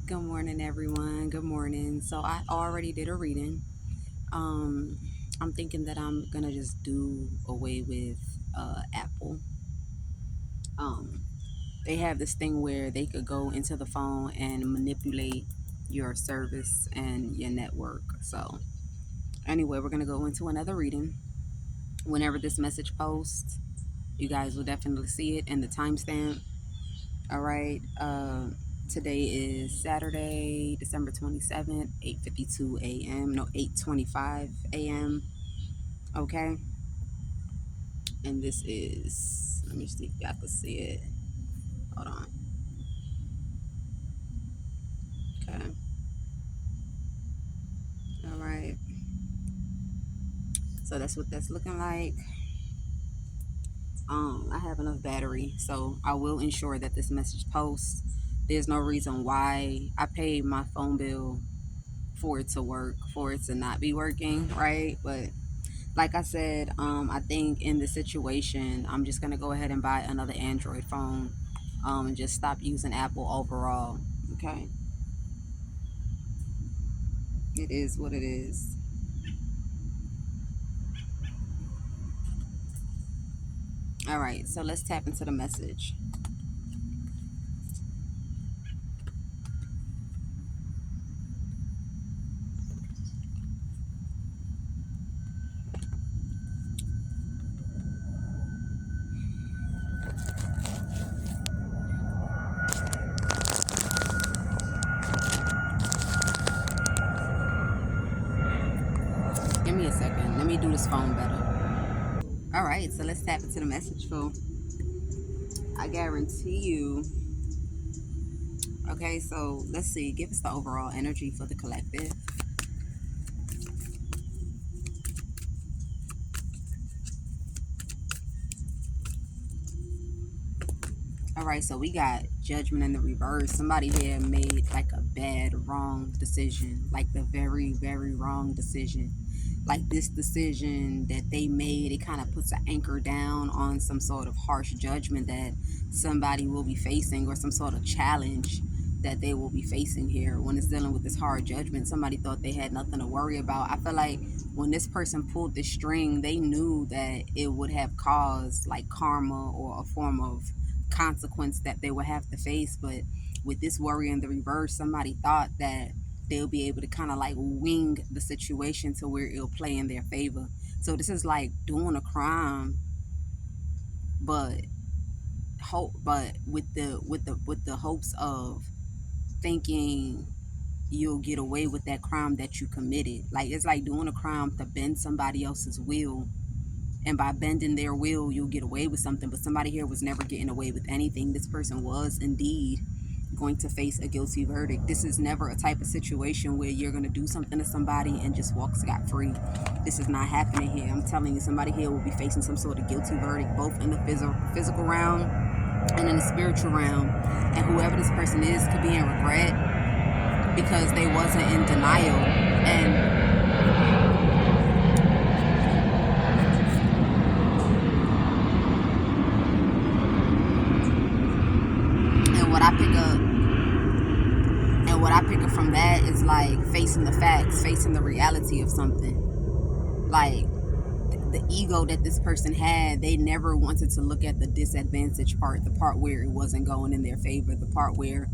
Good morning, everyone. Good morning. So I already did a reading. Um, I'm thinking that I'm gonna just do away with Apple. Um, they have this thing where they could go into the phone and manipulate your service and your network. So anyway, we're gonna go into another reading. Whenever this message posts, you guys will definitely see it and the timestamp. All right. Today is Saturday, December 27th, 8:52 a.m. No, 8:25 a.m. Okay. And this is, let me see if y'all can see it. Hold on. Okay. All right. So that's what that's looking like. I have enough battery, so I will ensure that this message posts. There's no reason why I paid my phone bill for it to work, for it to not be working, right? But like I said, I think in the situation, I'm just gonna go ahead and buy another Android phone, and just stop using Apple overall. Okay, it is what it is. All right, so let's tap into the message. Give me a second. Let me do this phone better. All right, so let's tap into the message, fool. I guarantee you. Okay, so let's see. Give us the overall energy for the collective. All right, so we got judgment in the reverse. Somebody here made like a bad, wrong decision, like the very, very wrong decision. Like this decision that they made, it kind of puts an anchor down on some sort of harsh judgment that somebody will be facing, or some sort of challenge that they will be facing here when it's dealing with this hard judgment. Somebody thought they had nothing to worry about. I feel like when this person pulled this string, they knew that it would have caused like karma or a form of consequence that they would have to face. But with this worry in the reverse, somebody thought that they'll be able to kind of like wing the situation to where it'll play in their favor. So this is like doing a crime, but with the hopes of thinking you'll get away with that crime that you committed. Like it's like doing a crime to bend somebody else's will, and by bending their will you'll get away with something. But somebody here was never getting away with anything. This person was indeed going to face a guilty verdict. This is never a type of situation where you're going to do something to somebody and just walk scot-free. This is not happening here. I'm telling you, somebody here will be facing some sort of guilty verdict, both in the physical realm and in the spiritual realm. And whoever this person is could be in regret because they wasn't in denial. And what I pick up from that is like facing the facts, facing the reality of something. Like the ego that this person had, they never wanted to look at the disadvantaged part, the part where it wasn't going in their favor, the part where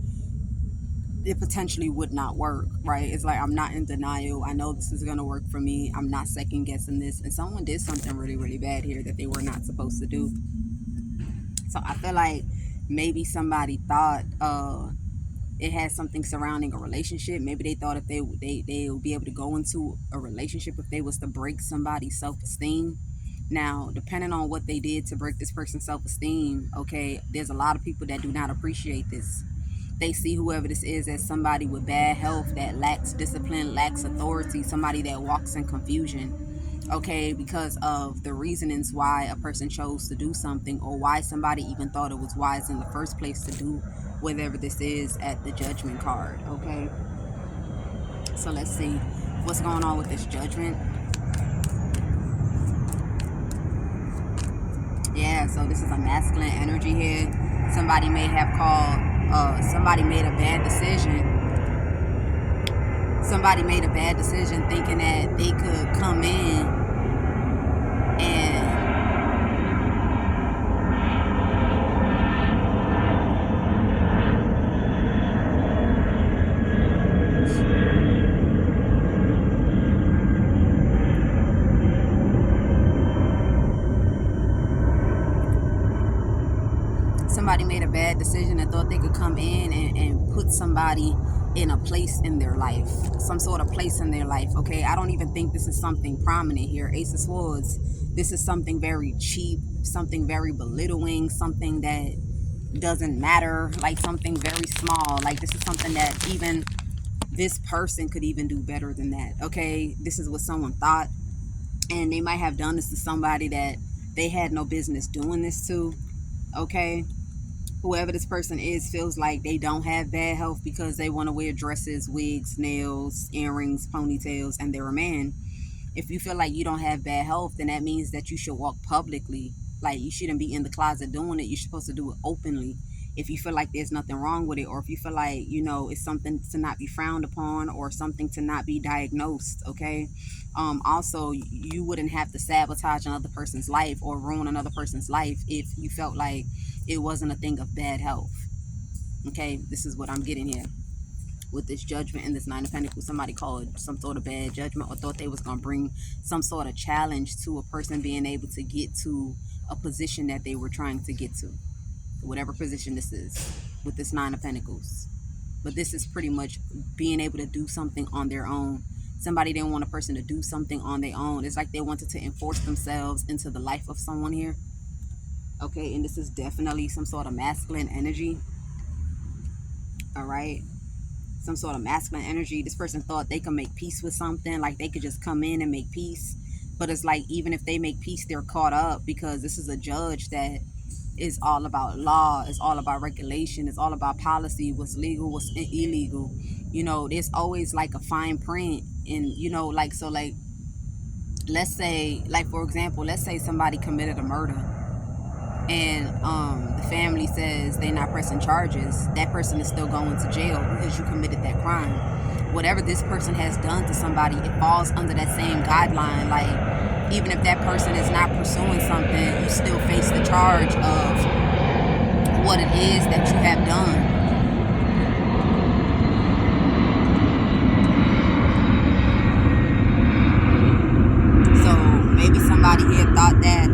it potentially would not work, right? It's like, I'm not in denial. I know this is going to work for me. I'm not second guessing this. And someone did something really, really bad here that they were not supposed to do. So I feel like maybe somebody thought it had something surrounding a relationship. Maybe they thought if they would be able to go into a relationship if they was to break somebody's self-esteem. Now, depending on what they did to break this person's self-esteem, okay, there's a lot of people that do not appreciate this. They see whoever this is as somebody with bad health, that lacks discipline, lacks authority, somebody that walks in confusion, okay, because of the reasonings why a person chose to do something, or why somebody even thought it was wise in the first place to do whatever this is at the judgment card, okay? So let's see what's going on with this judgment. Yeah, so this is a masculine energy here. Somebody may have somebody made a bad decision somebody made a bad decision thinking that they could come in and somebody made a bad decision and thought they could come in and put somebody in a place in their life, some sort of place in their life. Okay, I don't even think this is something prominent here. Ace of Swords, this is something very cheap, something very belittling, something that doesn't matter, like something very small. Like this is something that even this person could even do better than that. Okay, this is what someone thought, and they might have done this to somebody that they had no business doing this to. Okay, whoever this person is feels like they don't have bad health because they want to wear dresses, wigs, nails, earrings, ponytails, and they're a man. If you feel like you don't have bad health, then that means that you should walk publicly. Like, you shouldn't be in the closet doing it. You're supposed to do it openly. If you feel like there's nothing wrong with it, or if you feel like, you know, it's something to not be frowned upon or something to not be diagnosed, okay? Also, you wouldn't have to sabotage another person's life or ruin another person's life if you felt like it wasn't a thing of bad health, okay? This is what I'm getting here. With this Judgment and this Nine of Pentacles, somebody called some sort of bad judgment or thought they was going to bring some sort of challenge to a person being able to get to a position that they were trying to get to, whatever position this is, with this Nine of Pentacles. But this is pretty much being able to do something on their own. Somebody didn't want a person to do something on their own. It's like they wanted to enforce themselves into the life of someone here. Okay, and this is definitely some sort of masculine energy. All right, some sort of masculine energy. This person thought they could make peace with something, like they could just come in and make peace. But it's like, even if they make peace, they're caught up, because this is a judge that is all about law, it's all about regulation, it's all about policy, what's legal, what's illegal. You know, there's always like a fine print. And, you know, like, so like, let's say, like, for example, let's say somebody committed a murder, and the family says they're not pressing charges. That person is still going to jail because you committed that crime. Whatever this person has done to somebody, it falls under that same guideline. Like, even if that person is not pursuing something, you still face the charge of what it is that you have done. So maybe somebody here thought that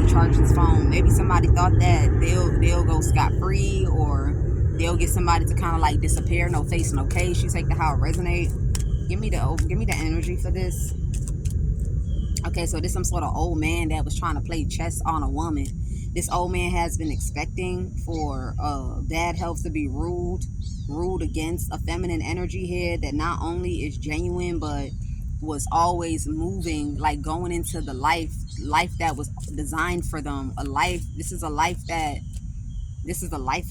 charge his phone. Maybe somebody thought that they'll go scot-free, or they'll get somebody to kind of like disappear, no face, no case. You take the how it resonate. Give me the energy for this. Okay, so this some sort of old man that was trying to play chess on a woman. This old man has been expecting for bad health to be ruled against a feminine energy here that not only is genuine, but was always moving, like going into the life that was designed for them. A life, this is a life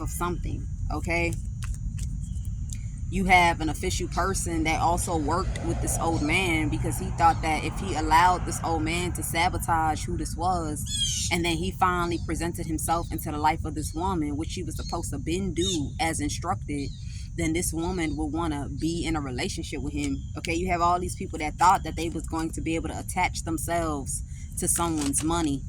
of something. Okay, you have an official person that also worked with this old man, because he thought that if he allowed this old man to sabotage who this was, and then he finally presented himself into the life of this woman, which he was supposed to been do as instructed, then this woman will want to be in a relationship with him. Okay, you have all these people that thought that they was going to be able to attach themselves to someone's money.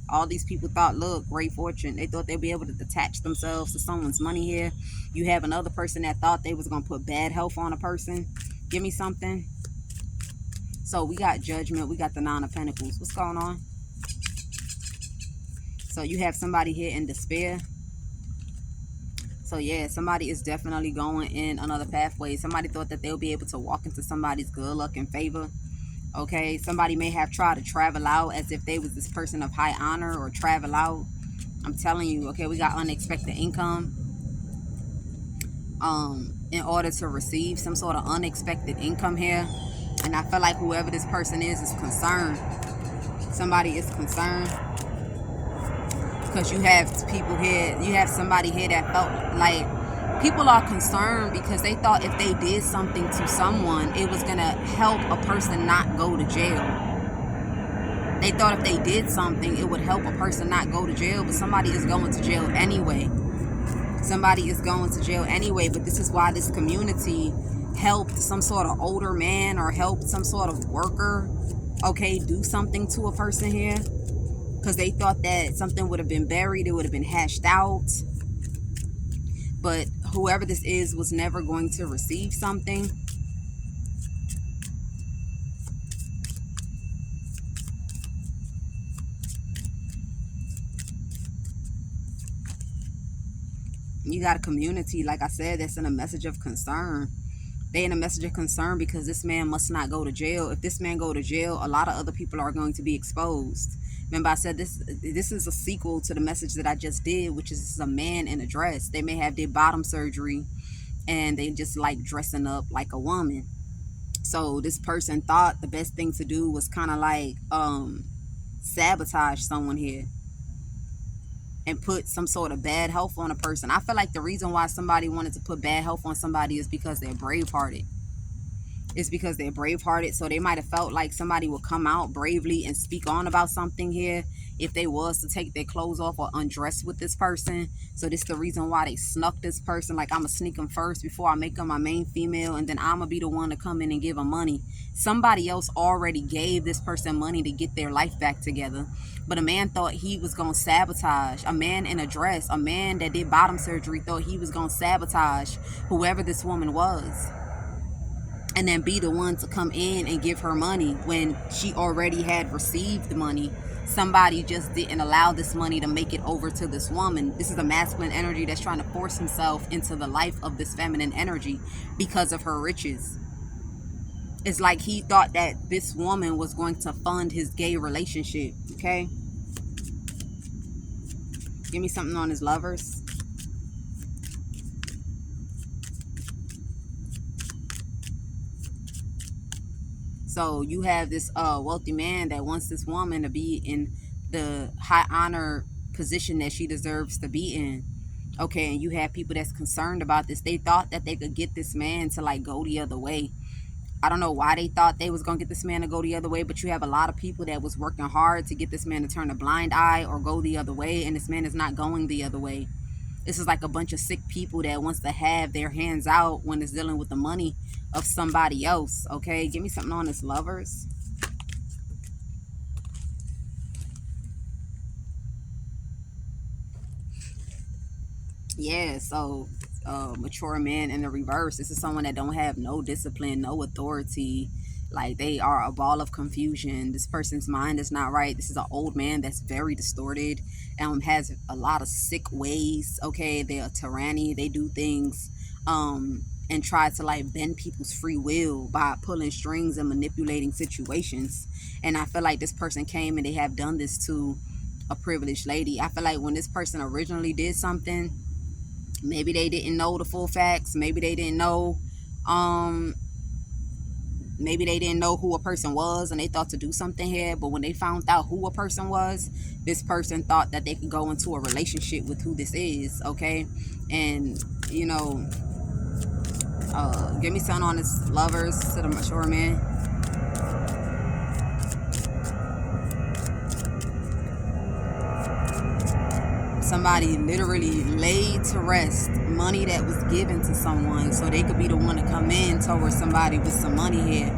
All these people thought, look, great fortune, they thought they'd be able to detach themselves to someone's money here. You have another person that thought they was going to put bad health on a person. Give me something. So we got Judgment, we got the Nine of Pentacles. What's going on? So you have somebody here in despair. So yeah, somebody is definitely going in another pathway. Somebody thought that they'll be able to walk into somebody's good luck and favor. Okay, somebody may have tried to travel out as if they was this person of high honor, or travel out. I'm telling you, okay, we got unexpected income. In order to receive some sort of unexpected income here. And I feel like whoever this person is concerned. Somebody is concerned. Because you have people here, you have somebody here that felt like people are concerned because they thought if they did something to someone, it was going to help a person not go to jail. They thought if they did something, it would help a person not go to jail, but somebody is going to jail anyway. Somebody is going to jail anyway, but this is why this community helped some sort of older man or helped some sort of worker, okay, do something to a person here, because they thought that something would have been buried, it would have been hashed out. But whoever this is was never going to receive something. You got a community, like I said, that's in a message of concern. They in a message of concern because this man must not go to jail. If this man go to jail, a lot of other people are going to be exposed. Remember, I said this is a sequel to the message that I just did, which is a man in a dress. They may have their bottom surgery and they just like dressing up like a woman. So this person thought the best thing to do was kind of like sabotage someone here and put some sort of bad health on a person. I feel like the reason why somebody wanted to put bad health on somebody is because they're brave-hearted. It's because they're brave-hearted, so they might have felt like somebody would come out bravely and speak on about something here if they was to take their clothes off or undress with this person. So this is the reason why they snuck this person, like, I'm gonna sneak them first before I make them my main female, and then I'm gonna be the one to come in and give them money. Somebody else already gave this person money to get their life back together, but a man thought he was gonna sabotage. A man in a dress, a man that did bottom surgery, thought he was gonna sabotage whoever this woman was, and then be the one to come in and give her money when she already had received the money. Somebody just didn't allow this money to make it over to this woman. This is a masculine energy that's trying to force himself into the life of this feminine energy because of her riches. It's like he thought that this woman was going to fund his gay relationship, okay? Give me something on his lovers. So you have this wealthy man that wants this woman to be in the high honor position that she deserves to be in. Okay, and you have people that's concerned about this. They thought that they could get this man to like go the other way. I don't know why they thought they was gonna get this man to go the other way, but you have a lot of people that was working hard to get this man to turn a blind eye or go the other way, and this man is not going the other way. This is like a bunch of sick people that wants to have their hands out when it's dealing with the money of somebody else. Okay, give me something on this lovers. Yeah, so mature man in the reverse. This is someone that don't have no discipline, no authority. Like, they are a ball of confusion. This person's mind is not right. This is an old man that's very distorted, has a lot of sick ways. Okay, they're a tyranny. They do things and try to like bend people's free will by pulling strings and manipulating situations. And I feel like this person came and they have done this to a privileged lady. I feel like when this person originally did something, maybe they didn't know the full facts. Maybe they didn't know maybe they didn't know who a person was and they thought to do something here. But when they found out who a person was, this person thought that they could go into a relationship with who this is. Okay, and you know, give me something on his lovers to the mature man. Somebody literally laid to rest money that was given to someone so they could be the one to come in towards somebody with some money here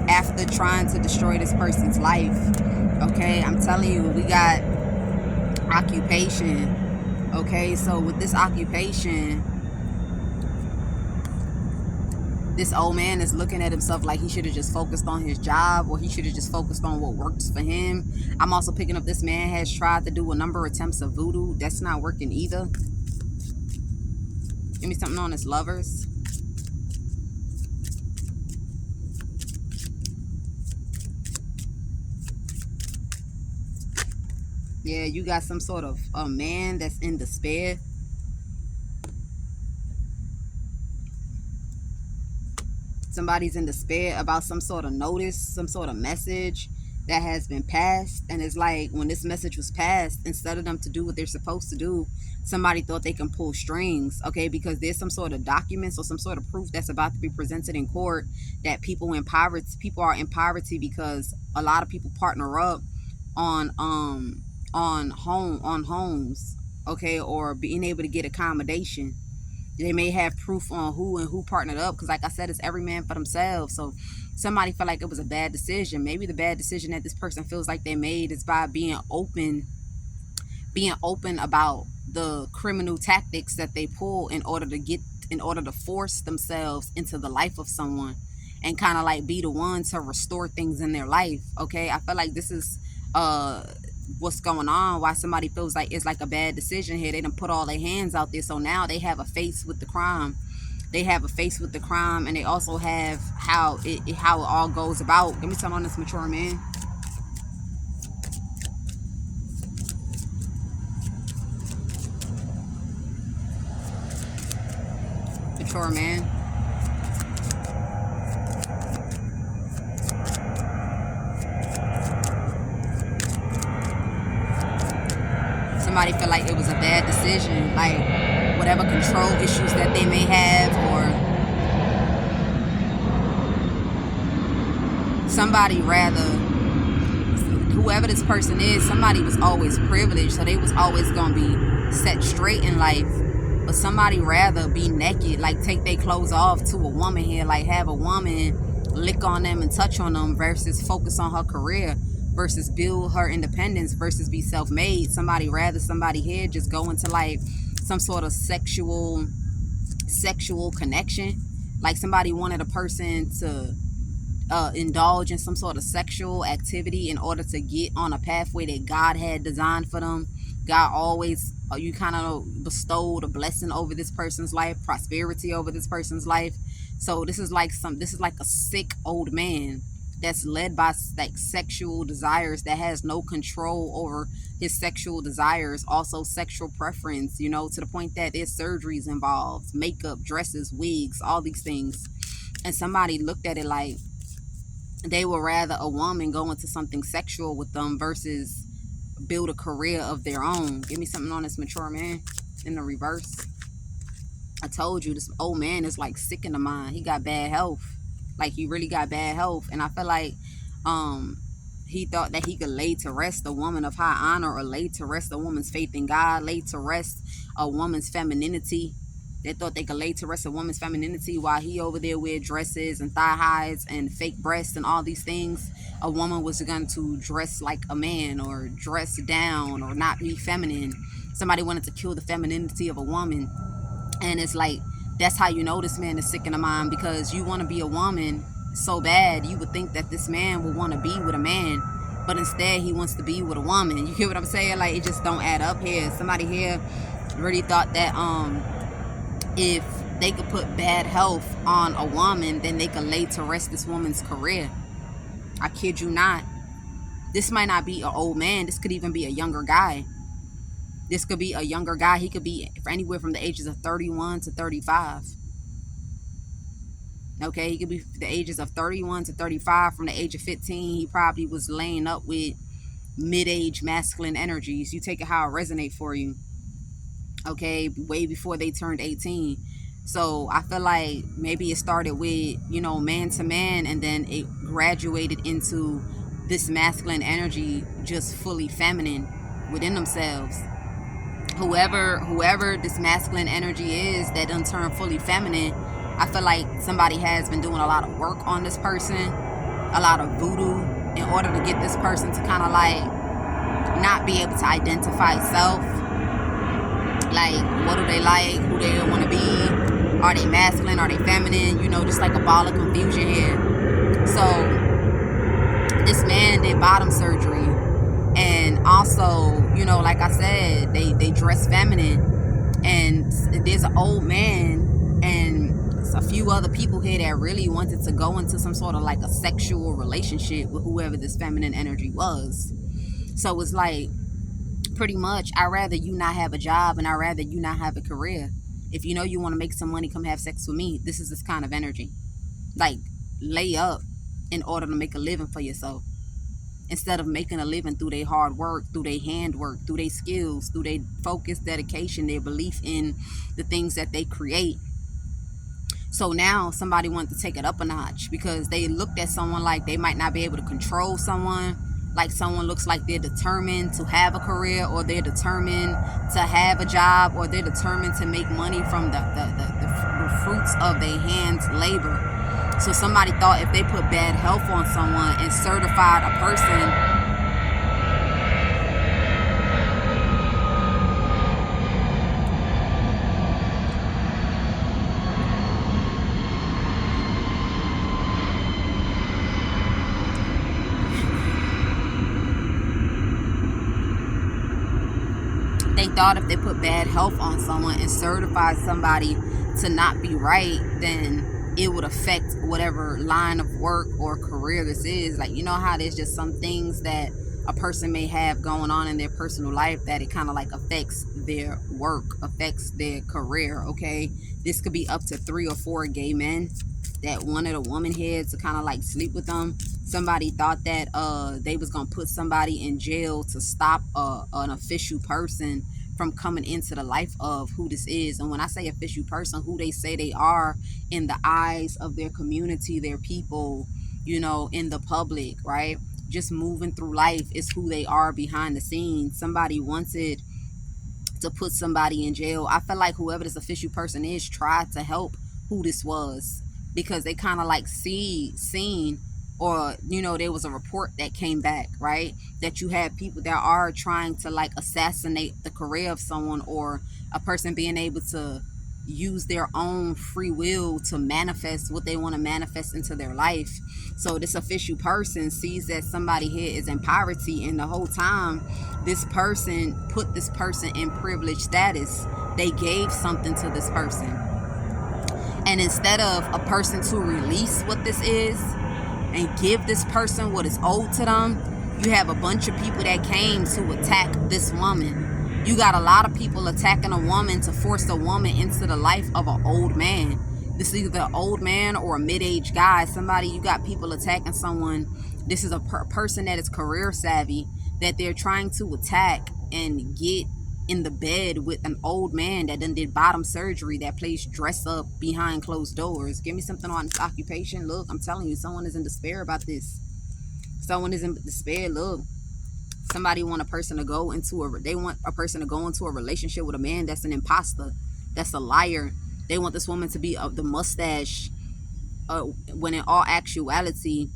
after trying to destroy this person's life. Okay, I'm telling you, we got occupation. Okay, so with this occupation, this old man is looking at himself like he should have just focused on his job, or he should have just focused on what works for him. I'm also picking up this man has tried to do a number of attempts of voodoo. That's not working either. Give me something on his lovers. Yeah, you got some sort of a man that's in despair. Somebody's in despair about some sort of notice, some sort of message that has been passed. And it's like, when this message was passed, instead of them to do what they're supposed to do, somebody thought they can pull strings. Okay, because there's some sort of documents or some sort of proof that's about to be presented in court that people are in poverty because a lot of people partner up on homes, okay, or being able to get accommodation. They may have proof on who partnered up, because like I said, it's every man for themselves. So somebody felt like it was a bad decision. Maybe the bad decision that this person feels like they made is by being open about the criminal tactics that they pull in order to force themselves into the life of someone, and kind of like be the one to restore things in their life. Okay, I feel like this is what's going on, why somebody feels like it's like a bad decision here. They done put all their hands out there, so now they have a face with the crime. And they also have how it all goes about. Let me tell on this mature man. Mature man. Somebody feel like it was a bad decision, like whatever control issues that they may have, or somebody rather, whoever this person is, somebody was always privileged, so they was always gonna be set straight in life. But somebody rather be naked, like take their clothes off to a woman here, like have a woman lick on them and touch on them, versus focus on her career, versus build her independence, versus be self-made. Somebody here just go into like some sort of sexual connection. Like somebody wanted a person to indulge in some sort of sexual activity in order to get on a pathway that God had designed for them. God always, you kind of bestowed a blessing over this person's life, prosperity over this person's life. So this is like a sick old man that's led by like sexual desires, that has no control over his sexual desires, also sexual preference, to the point that there's surgeries involved, makeup, dresses, wigs, all these things. And somebody looked at it like they would rather a woman go into something sexual with them versus build a career of their own. Give me something on this mature man in the reverse. I told you, this old man is like sick in the mind. He got bad health. Like, he really got bad health. And I feel like he thought that he could lay to rest a woman of high honor, or lay to rest a woman's faith in God, lay to rest a woman's femininity. They thought they could lay to rest a woman's femininity while he over there with dresses and thigh highs and fake breasts and all these things. A woman was going to dress like a man, or dress down, or not be feminine. Somebody wanted to kill the femininity of a woman. And it's like, that's how you know this man is sick in the mind, because you want to be a woman so bad. You would think that this man would want to be with a man, but instead he wants to be with a woman. You hear what I'm saying? Like, it just don't add up here. Somebody here really thought that if they could put bad health on a woman, then they could lay to rest this woman's career. I kid you not. This might not be an old man. This could even be a younger guy. This could be a younger guy. He could be anywhere from the ages of 31 to 35. Okay, he could be the ages of 31 to 35. From the age of 15, he probably was laying up with mid-age masculine energies. You take it how it resonates for you. Okay, way before they turned 18. So I feel like maybe it started with, man to man, and then it graduated into this masculine energy just fully feminine within themselves. Whoever this masculine energy is that done turned fully feminine, I feel like somebody has been doing a lot of work on this person, a lot of voodoo, in order to get this person to kind of like not be able to identify self. Like, what do they like? Who they want to be? Are they masculine? Are they feminine? Just like a ball of confusion here. So this man did bottom surgery, and also, like I said, they dress feminine. And there's an old man and a few other people here that really wanted to go into some sort of like a sexual relationship with whoever this feminine energy was. So it's like, pretty much, I'd rather you not have a job, and I'd rather you not have a career. If you want to make some money, come have sex with me. This is this kind of energy. Like, lay up in order to make a living for yourself, instead of making a living through their hard work, through their handwork, through their skills, through their focus, dedication, their belief in the things that they create. So now somebody wanted to take it up a notch, because they looked at someone like they might not be able to control someone, Like someone looks like they're determined to have a career, or they're determined to have a job, or they're determined to make money from the fruits of their hands' labor. So somebody thought if they put bad health on someone and certified a person, they thought if they put bad health on someone and certified somebody to not be right, then it would affect whatever line of work or career this is. Like, you know how there's just some things that a person may have going on in their personal life that it kind of like affects their work, affects their career, okay? This could be up to 3 or 4 gay men that wanted a woman here to kind of like sleep with them. Somebody thought that they was gonna put somebody in jail to stop an official person from coming into the life of who this is. And when I say official person, who they say they are in the eyes of their community, their people, you know, in the public, right? Just moving through life is who they are behind the scenes. Somebody wanted to put somebody in jail. I feel like whoever this official person is tried to help who this was, because they kind of like seen, or, you know, there was a report that came back, right, that you have people that are trying to like assassinate the career of someone, or a person being able to use their own free will to manifest what they want to manifest into their life. So this official person sees that somebody here is in poverty, and the whole time this person put this person in privileged status. They gave something to this person, and instead of a person to release what this is and give this person what is owed to them, you have a bunch of people that came to attack this woman. You got a lot of people attacking a woman to force a woman into the life of an old man. This is either an old man or a mid-aged guy. Somebody, you got people attacking someone. This is a person that is career savvy, that they're trying to attack and get in the bed with an old man that done did bottom surgery, that plays dress up behind closed doors. Give me something on this occupation. Look, I'm telling you, someone is in despair about this. Someone is in despair. Look, somebody want a person to go into a relationship with a man that's an imposter, that's a liar. They want this woman to be of the mustache, when in all actuality,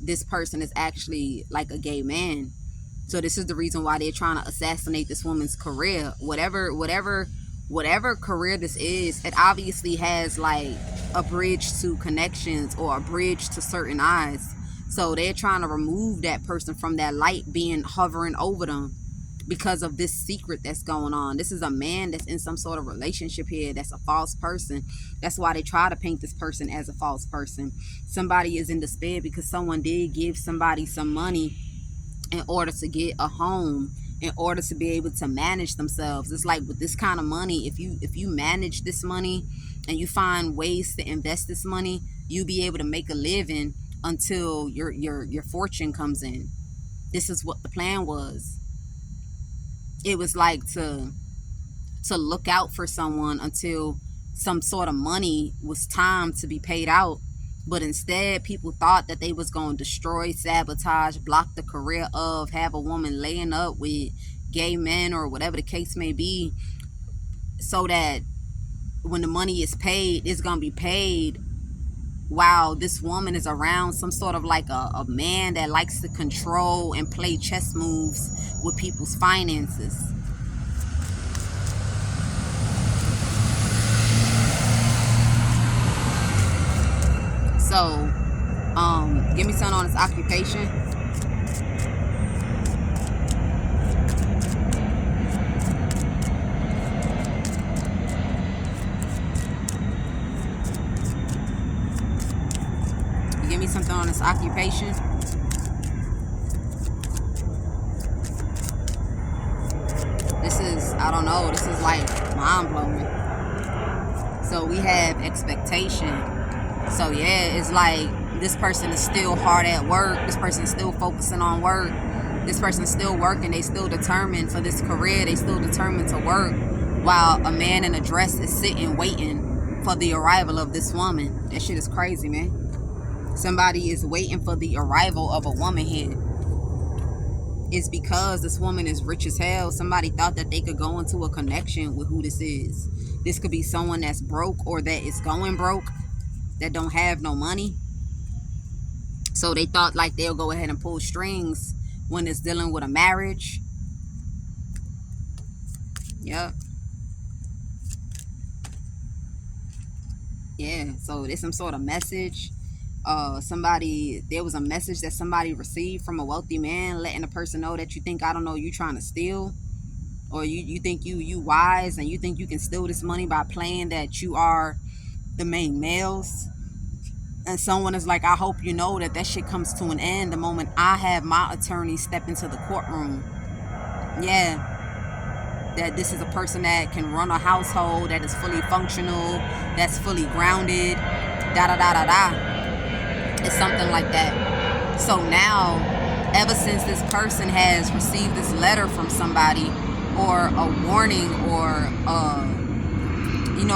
this person is actually like a gay man. So this is the reason why they're trying to assassinate this woman's career. Whatever career this is, it obviously has like a bridge to connections or a bridge to certain eyes. So they're trying to remove that person from that light being hovering over them because of this secret that's going on. This is a man that's in some sort of relationship here that's a false person. That's why they try to paint this person as a false person. Somebody is in despair because someone did give somebody some money in order to get a home, in order to be able to manage themselves. It's like with this kind of money, if you manage this money and you find ways to invest this money, you'll be able to make a living until your fortune comes in. This is what the plan was. It was like to look out for someone until some sort of money was timed to be paid out. But instead, people thought that they was going to destroy, sabotage, block the career of, have a woman laying up with gay men or whatever the case may be, so that when the money is paid, it's going to be paid while this woman is around some sort of like a man that likes to control and play chess moves with people's finances. So, give me something on this occupation. Give me something on this occupation. This is, I don't know, this is like mind-blowing. So we have expectation. So yeah, it's like this person is still hard at work. This person is still focusing on work. This person is still working. They still determined for this career. They still determined to work, while a man in a dress is sitting waiting for the arrival of this woman. That shit is crazy, man. Somebody is waiting for the arrival of a woman here. It's because this woman is rich as hell. Somebody thought that they could go into a connection with who this is. This could be someone that's broke or that is going broke, that don't have no money. So they thought like they'll go ahead and pull strings when it's dealing with a marriage. Yep. Yeah, so there's some sort of message. There was a message that somebody received from a wealthy man, letting the person know that you think, I don't know, you trying to steal, or you think you wise and you think you can steal this money by playing that you are the main males. And someone is like, I hope you know that shit comes to an end the moment I have my attorney step into the courtroom. Yeah, that this is a person that can run a household, that is fully functional, that's fully grounded, da da da da da. It's something like that. So now, ever since this person has received this letter from somebody, or a warning, or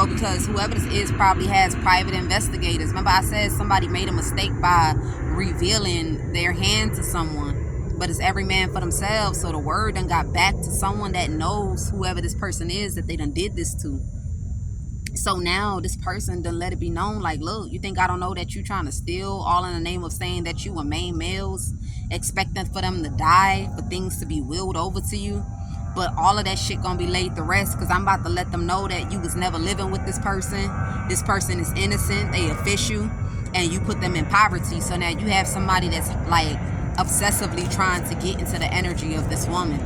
because whoever this is probably has private investigators. Remember I said somebody made a mistake by revealing their hand to someone, but it's every man for themselves. So the word done got back to someone that knows whoever this person is that they done did this to. So now this person done let it be known, like, look, you think I don't know that you trying to steal, all in the name of saying that you were main males, expecting for them to die, for things to be willed over to you. But all of that shit gonna be laid to rest, because I'm about to let them know that you was never living with this person. This person is innocent, they official, and you put them in poverty. So now you have somebody that's like obsessively trying to get into the energy of this woman.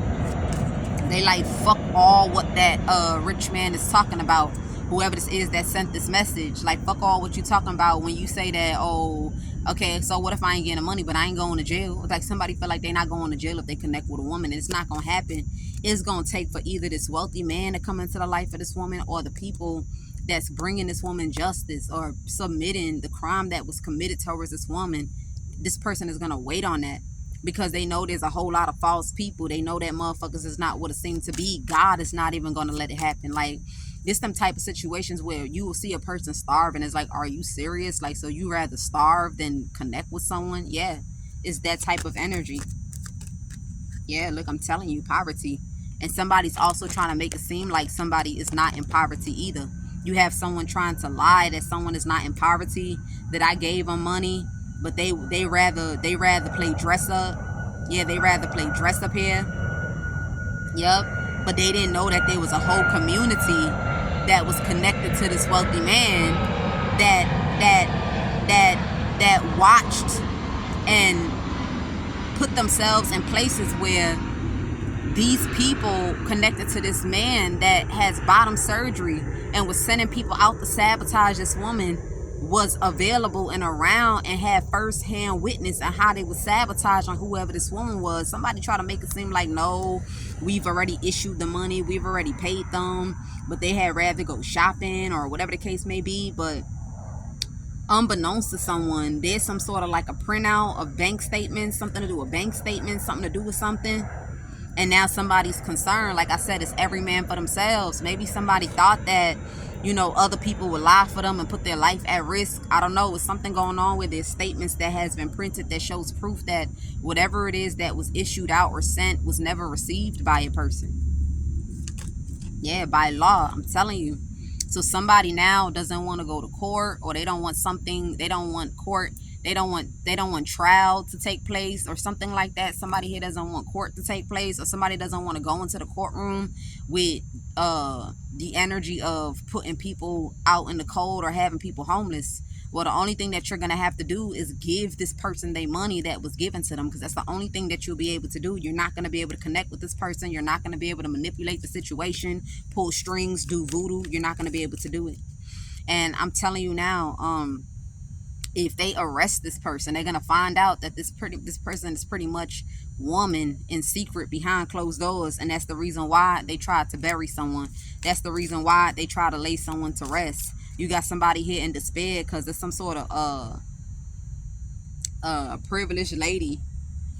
They like, fuck all what that rich man is talking about. Whoever this is that sent this message, like, fuck all what you talking about when you say that, oh, okay, so what if I ain't getting money but I ain't going to jail? It's like somebody feel like they not going to jail if they connect with a woman. It's not going to happen. It's going to take for either this wealthy man to come into the life of this woman, or the people that's bringing this woman justice or submitting the crime that was committed towards this woman. This person is going to wait on that, because they know there's a whole lot of false people. They know that motherfuckers is not what it seems to be. God is not even going to let it happen. Like, this them type of situations where you will see a person starve and it's like, are you serious? Like, so you rather starve than connect with someone? Yeah, it's that type of energy. Yeah, look, I'm telling you, poverty. And somebody's also trying to make it seem like somebody is not in poverty either. You have someone trying to lie that someone is not in poverty, that I gave them money, but they rather play dress up. Yeah, they rather play dress up here. Yep. But they didn't know that there was a whole community that was connected to this wealthy man, that watched and put themselves in places where these people connected to this man that has bottom surgery and was sending people out to sabotage this woman was available and around and had first-hand witness on how they would sabotage on whoever this woman was. Somebody try to make it seem like, no, we've already issued the money, we've already paid them, but they had rather go shopping or whatever the case may be. But unbeknownst to someone, there's some sort of like a printout of bank statements, something to do with bank statements, something to do with something. And now somebody's concerned. Like I said, it's every man for themselves. Maybe somebody thought that, other people would lie for them and put their life at risk. I don't know. It's something going on with their statements that has been printed that shows proof that whatever it is that was issued out or sent was never received by a person. Yeah, by law, I'm telling you. So somebody now doesn't want to go to court, or they don't want something, they don't want court, they don't want trial to take place or something like that. Somebody here doesn't want court to take place, or somebody doesn't want to go into the courtroom with the energy of putting people out in the cold or having people homeless. Well, the only thing that you're going to have to do is give this person their money that was given to them, because that's the only thing that you'll be able to do. You're not going to be able to connect with this person. You're not going to be able to manipulate the situation, pull strings, do voodoo. You're not going to be able to do it. And I'm telling you now, if they arrest this person, they're going to find out that this person is pretty much woman in secret behind closed doors. And that's the reason why they tried to bury someone. That's the reason why they try to lay someone to rest. You got somebody here in despair because there's some sort of privileged lady.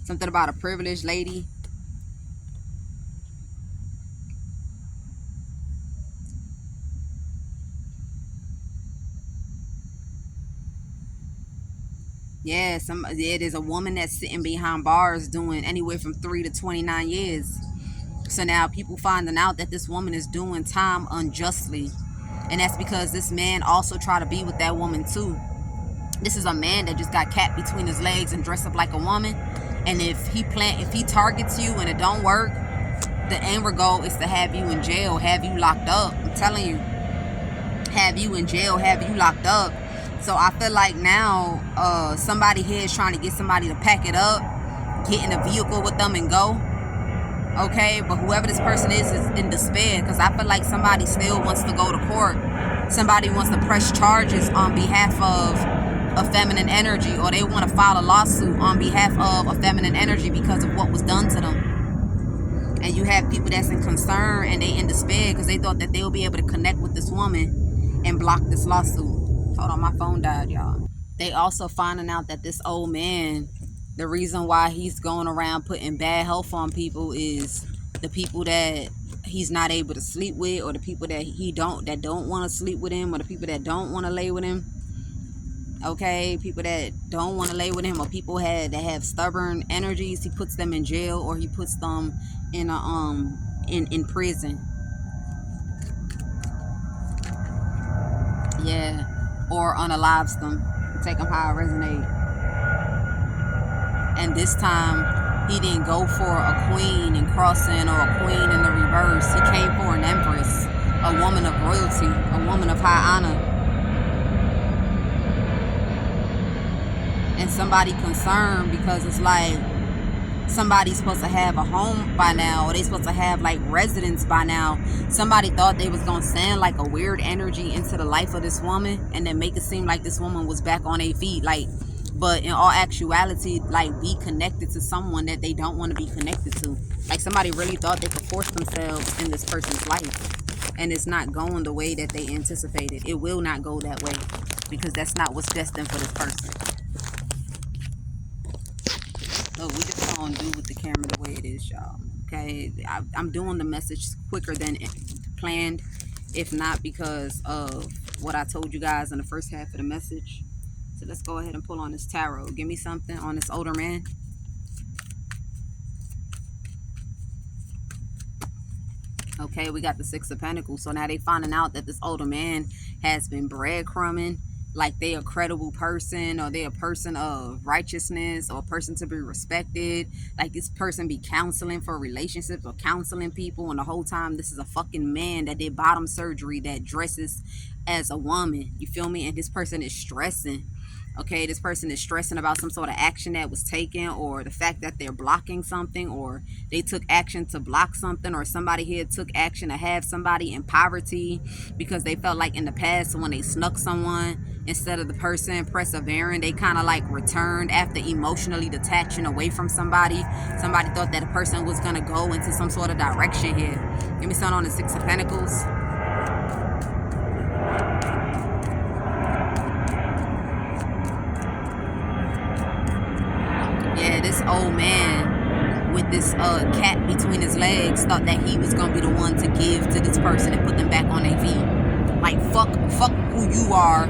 Something about a privileged lady. Yeah, it is a woman that's sitting behind bars doing anywhere from 3 to 29 years. So now people finding out that this woman is doing time unjustly. And that's because this man also tried to be with that woman too. This is a man that just got cat between his legs and dressed up like a woman. And if he targets you and it don't work, the end goal is to have you in jail, have you locked up. I'm telling you, have you in jail, have you locked up. So I feel like now somebody here is trying to get somebody to pack it up, get in a vehicle with them and go. Okay, but whoever this person is in despair, because I feel like somebody still wants to go to court. Somebody wants to press charges on behalf of a feminine energy, or they want to file a lawsuit on behalf of a feminine energy because of what was done to them. And you have people that's in concern and they in despair because they thought that they'll be able to connect with this woman and block this lawsuit. Hold on, my phone died, y'all. They also finding out that this old man, the reason why he's going around putting bad health on people is the people that he's not able to sleep with, or the people that don't want to sleep with him, or the people that don't want to lay with him. Okay, people that don't want to lay with him, or people that have stubborn energies, he puts them in jail, or he puts them in in prison. Yeah, or unalives them, take them how it resonate. And this time he didn't go for a queen in crossing or a queen in the reverse. He came for an empress, a woman of royalty, a woman of high honor. And somebody concerned because it's like somebody's supposed to have a home by now, or they supposed to have like residence by now. Somebody thought they was gonna send like a weird energy into the life of this woman and then make it seem like this woman was back on her feet, like, but in all actuality, like, be connected to someone that they don't want to be connected to. Like, somebody really thought they could force themselves in this person's life, and it's not going the way that they anticipated. It will not go that way, because that's not what's destined for this person. So we just gonna do with the camera the way it is, y'all. Okay, I'm doing the message quicker than planned, if not because of what I told you guys in the first half of the message. So let's go ahead and pull on this tarot. Give me something on this older man. Okay, we got the Six of Pentacles. So now they finding out that this older man has been breadcrumbing, like they a credible person, or they a person of righteousness, or a person to be respected. Like this person be counseling for relationships or counseling people, and the whole time this is a fucking man that did bottom surgery that dresses as a woman. You feel me? And this person is stressing. Okay, this person is stressing about some sort of action that was taken, or the fact that they're blocking something, or they took action to block something, or somebody here took action to have somebody in poverty because they felt like in the past when they snuck someone, instead of the person persevering, they kind of like returned after emotionally detaching away from somebody. Somebody thought that a person was going to go into some sort of direction here. Give me something on the Six of Pentacles. Yeah, this old man with this cat between his legs thought that he was gonna be the one to give to this person and put them back on their feet. Like, fuck who you are.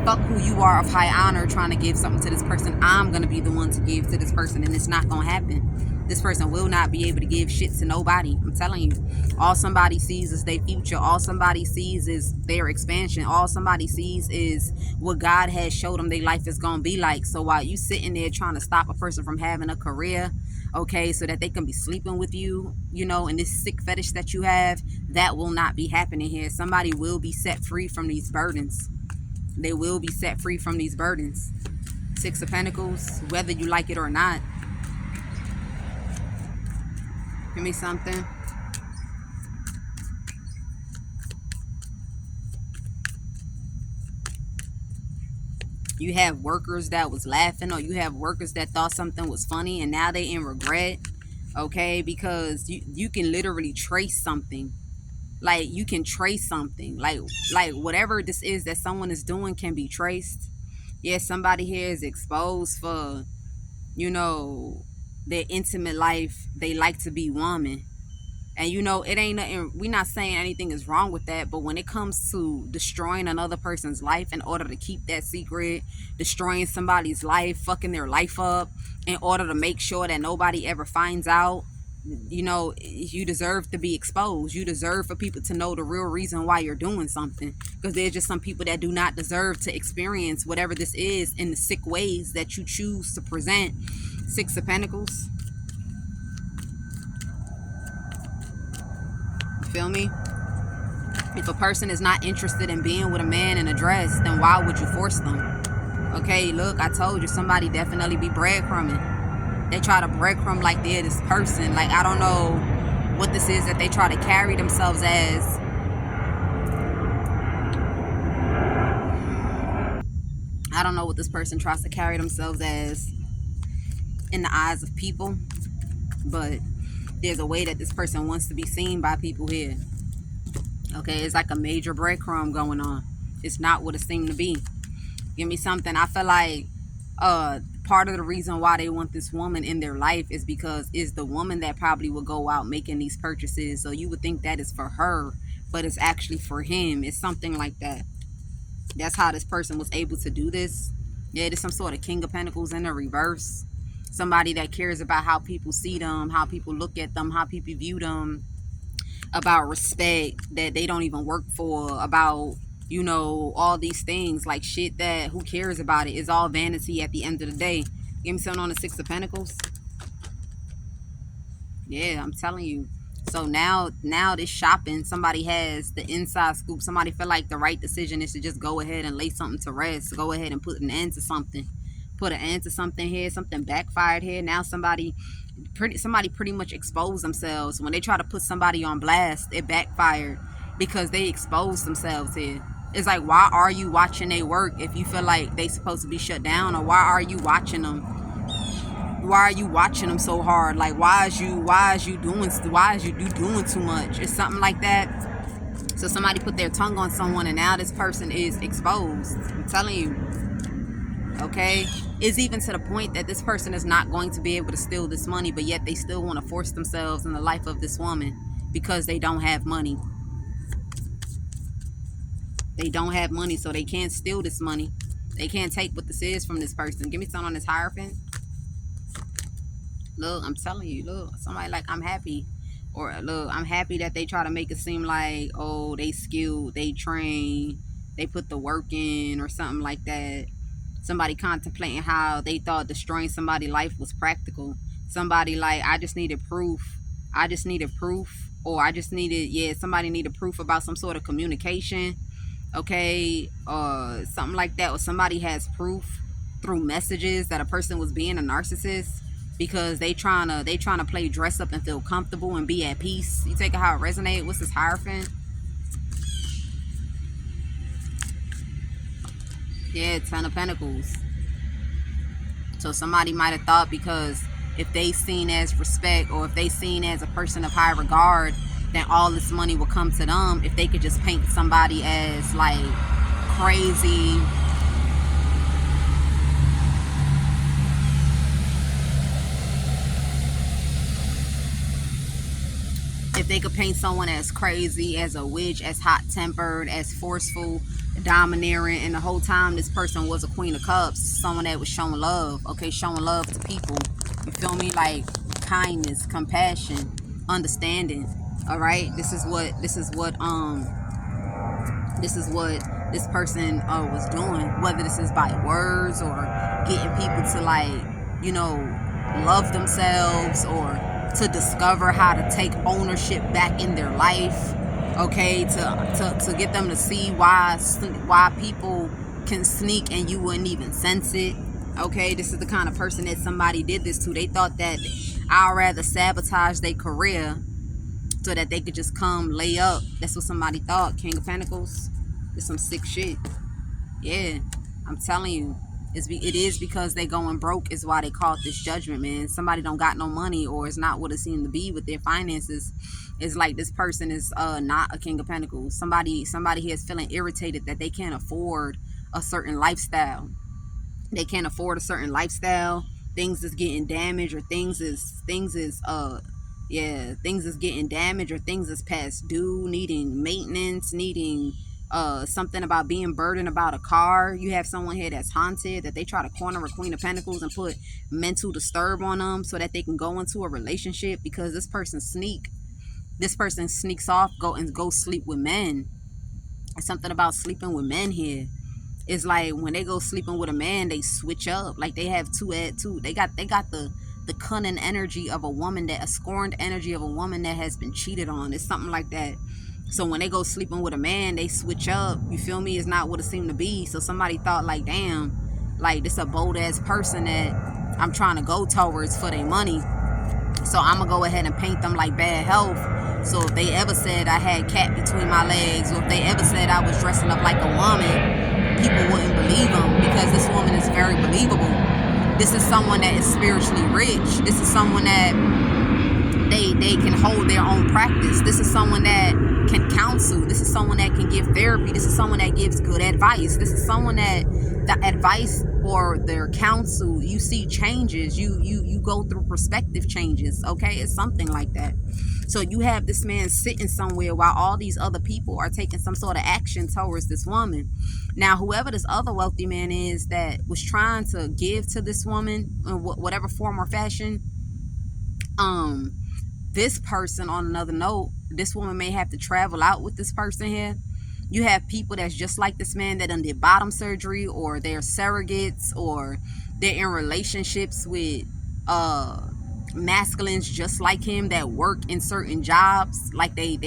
Fuck who you are of high honor trying to give something to this person. I'm gonna be the one to give to this person, and it's not gonna happen. This person will not be able to give shit to nobody. I'm telling you. All somebody sees is their future. All somebody sees is their expansion. All somebody sees is what God has showed them their life is going to be like. So while you sitting there trying to stop a person from having a career, okay, so that they can be sleeping with you, you know, and this sick fetish that you have, that will not be happening here. Somebody will be set free from these burdens. They will be set free from these burdens. Six of Pentacles, whether you like it or not. Give me something. You have workers that was laughing, or you have workers that thought something was funny and now they in regret. Okay, because you can literally trace something. Like, you can trace something. Like whatever this is that someone is doing can be traced. Yes, somebody here is exposed for, you know, their intimate life. They like to be woman. And you know, it ain't nothing, we not saying anything is wrong with that, but when it comes to destroying another person's life in order to keep that secret, destroying somebody's life, fucking their life up in order to make sure that nobody ever finds out, you know, you deserve to be exposed. You deserve for people to know the real reason why you're doing something, because there's just some people that do not deserve to experience whatever this is in the sick ways that you choose to present. Six of Pentacles. You feel me? If a person is not interested in being with a man in a dress, then why would you force them? Okay, look, I told you, somebody definitely be breadcrumbing. They try to breadcrumb like they're this person. Like, I don't know what this is that they try to carry themselves as. I don't know what this person tries to carry themselves as in the eyes of people. But there's a way that this person wants to be seen by people here. Okay, it's like a major breadcrumb going on. It's not what it seemed to be. Give me something. I feel like part of the reason why they want this woman in their life is because it's the woman that probably will go out making these purchases. So you would think that is for her, but it's actually for him. It's something like that. That's how this person was able to do this. Yeah, there's some sort of King of Pentacles in the reverse. Somebody that cares about how people see them, how people look at them, how people view them, about respect that they don't even work for, about, you know, all these things, like shit that who cares about it? It's all vanity at the end of the day. Give me something on the Six of Pentacles. Yeah, I'm telling you. So now this shopping, somebody has the inside scoop. Somebody feel like the right decision is to just go ahead and lay something to rest. Go ahead and put an end to something. Put an end to something here. Something backfired here. Now somebody pretty much exposed themselves. When they try to put somebody on blast, it backfired because they exposed themselves here. It's like, why are you watching they work if you feel like they supposed to be shut down? Or why are you watching them? Why are you watching them so hard? Like, why is you doing too much? It's something like that. So somebody put their tongue on someone and now this person is exposed. I'm telling you. Okay, it's even to the point that this person is not going to be able to steal this money, but yet they still want to force themselves in the life of this woman because they don't have money. They don't have money, so they can't steal this money. They can't take what this is from this person. Give me something on this Hierophant. Look, I'm telling you, look, somebody like, I'm happy. Or look, I'm happy that they try to make it seem like, oh, they skilled, they train, they put the work in or something like that. Somebody contemplating how they thought destroying somebody's life was practical. Somebody like, I just needed proof. I just needed proof. Or I just needed, yeah, somebody needed proof about some sort of communication. Okay, something like that. Or somebody has proof through messages that a person was being a narcissist because they trying to play dress up and feel comfortable and be at peace. You take it how it resonates. What's this Hierophant? Yeah, Ten of Pentacles. So somebody might have thought because if they seen as respect or if they seen as a person of high regard, then all this money will come to them if they could just paint somebody as like crazy. If they could paint someone as crazy, as a witch, as hot-tempered, as forceful, domineering, and the whole time this person was a Queen of Cups, someone that was showing love, okay, showing love to people, you feel me, like kindness, compassion, understanding. All right, this is what this person was doing, whether this is by words or getting people to, like, you know, love themselves or to discover how to take ownership back in their life. Okay, to get them to see why people can sneak and you wouldn't even sense it. Okay, this is the kind of person that somebody did this to. They thought that I'd rather sabotage their career so that they could just come lay up. That's what somebody thought. King of Pentacles. It's some sick shit. Yeah, I'm telling you. It is because they going broke is why they called this judgment, man. Somebody don't got no money or it's not what it seemed to be with their finances. It's like this person is not a King of Pentacles. Somebody here is feeling irritated that they can't afford a certain lifestyle. They can't afford a certain lifestyle. Things is getting damaged or things is Yeah, things is getting damaged or things is past due, needing maintenance, needing something about being burdened about a car. You have someone here that's haunted, that they try to corner a Queen of Pentacles and put mental disturb on them so that they can go into a relationship, because this person sneaks off, go sleep with men. It's something about sleeping with men here. It's like when they go sleeping with a man, they switch up. Like they have two. They got the cunning energy of a woman, that a scorned energy of a woman that has been cheated on. It's something like that. So when they go sleeping with a man, they switch up. You feel me? It's not what it seemed to be. So somebody thought like, damn, like this a bold ass person that I'm trying to go towards for their money. So I'm gonna go ahead and paint them like bad health. So if they ever said I had cat between my legs, or if they ever said I was dressing up like a woman, people wouldn't believe them, because this woman is very believable. This is someone that is spiritually rich. This is someone that they can hold their own practice. This is someone that can counsel. This is someone that can give therapy. This is someone that gives good advice. This is someone that the advice or their counsel, you see changes. You go through perspective changes. Okay, it's something like that. So you have this man sitting somewhere while all these other people are taking some sort of action towards this woman. Now, whoever this other wealthy man is that was trying to give to this woman in whatever form or fashion, this person, on another note, this woman may have to travel out with this person here. You have people that's just like this man that done did bottom surgery, or they're surrogates, or they're in relationships with masculines just like him that work in certain jobs. Like they